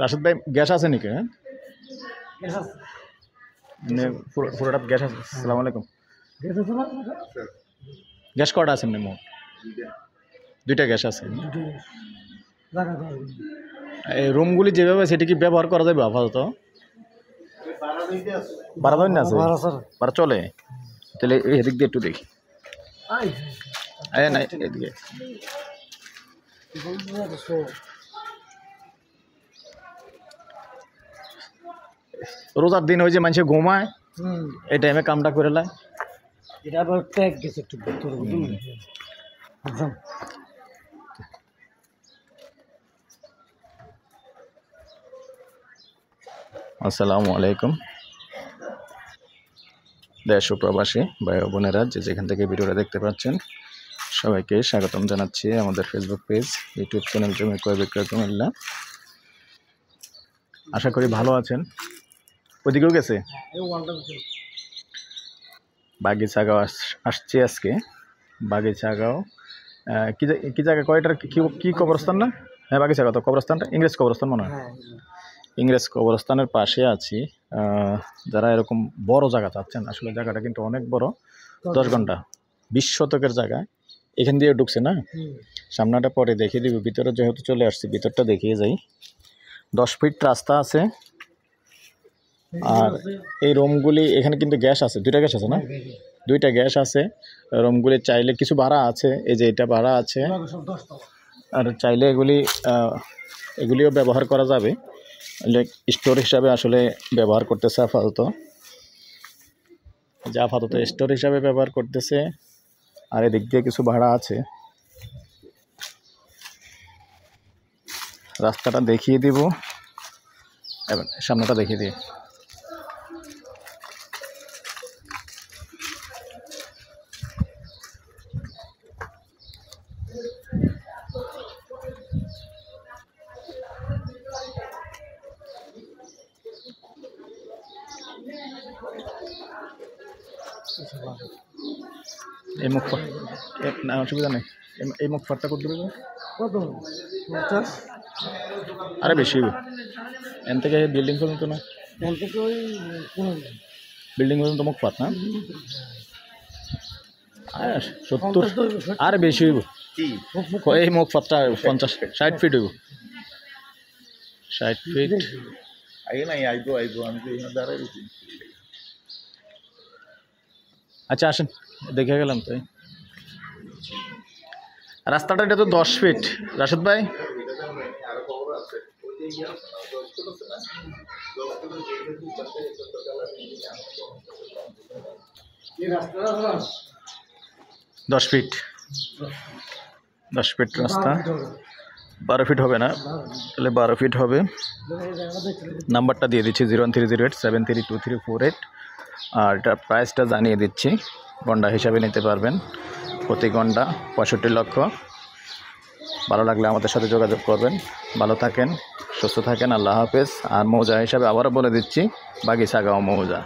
রাশেদ ভাই গ্যাস আছে নাকি? হ্যাঁ, পুরোটা গ্যাস আছে। আসসালামু আলাইকুম। গ্যাস কটা আছে এমনি মোট? দুইটা গ্যাস আছে। এই রুমগুলি যেভাবে সেটা কি ব্যবহার করা যাবে আপাতত? ভাড়া দেন না আছে? ভাড়া চলে? তাহলে এদিক দিয়ে একটু দেখি। না এদিকে রোজার দিন ওই যে মানুষে ঘুমায় এই টাইমে কামটা করে লাই। এটা আবার ট্যাগ গেছে একটু ভিতরে বুঝলি। আসসালামু আলাইকুম দেশ ও প্রবাসী ভাই ও বোনেরা, যে যেখান থেকে ভিডিওটা দেখতে পাচ্ছেন সবাইকে স্বাগতম জানাচ্ছি আমাদের ফেসবুক পেজ, ইউটিউব চ্যানেল জমি ক্রয় বিক্রয় কুমিল্লা। আশা করি ভালো আছেন। ওইদিকেও গেছে বাগিচাগাঁও আসছি আজকে। বাগিচাগাঁও কি জায়গা কয়টার কি কবরস্থান না? হ্যাঁ, বাগিচাগাঁও তো কবরস্থানটা ইংরেজ কবরস্থান মনে হয়। ইংরেজ কবরস্থানের পাশে আছি। যারা এরকম বড় জায়গা চাচ্ছেন, আসলে জায়গাটা কিন্তু অনেক বড়, 10 ঘন্টা 20 শতকের জায়গায় এখান দিয়ে ঢুকছে না। সামনাটা পরে দেখিয়ে দিব, ভিতরে যেহেতু চলে আসছি ভিতরটা দেখিয়ে যাই। 10 ফিট রাস্তা আছে। আর এই রুমগুলি এখানে কিন্তু গ্যাস আছে, 2টা গ্যাস আছে না? 2টা গ্যাস আছে। রুমগুলি চাইলে কিছু ভাড়া আছে, এই যে এটা ভাড়া আছে। আর চাইলে এগুলিও ব্যবহার করা যাবে, স্টোর হিসাবে আসলে ব্যবহার করতেছে আপাতত, স্টোর হিসাবে ব্যবহার করতেছে। আর এদিক দিয়ে কিছু ভাড়া আছে। রাস্তাটা দেখিয়ে দিব, এবার সামনেটা দেখিয়ে দিই। এই মুখ না, অসুবিধা নেই। এই মুখ ফাটটা কত দূরে? আরে বেশি এন থেকে বিল্ডিং পর্যন্ত না? বিল্ডিং পর্যন্ত মুখ ফাট না? 70 আরে বেশি হইব। এই মুখ ফাটটা 50-60 ফিট হইব। 60 ফিট। আচ্ছা আসেন, দেখে গেলাম তাই। রাস্তাটা এটা তো 10 ফিট রাশেদ ভাই। দশ ফিট 10 ফিট রাস্তা। 12 ফিট হবে না, তাহলে 12 ফিট হবে। নাম্বারটা দিয়ে দিচ্ছি 01308732348। আর এটার প্রাইসটা জানিয়ে দিচ্ছি, গন্ডা হিসাবে নিতে পারবেন, প্রতি গন্ডা 65 লক্ষ। ভালো লাগলে আমাদের সাথে যোগাযোগ করবেন। ভালো থাকেন, সুস্থ থাকেন, আল্লাহ হাফেজ। আর মৌজা হিসাবে আবারও বলে দিচ্ছি, বাগিচাগাঁও মৌজা।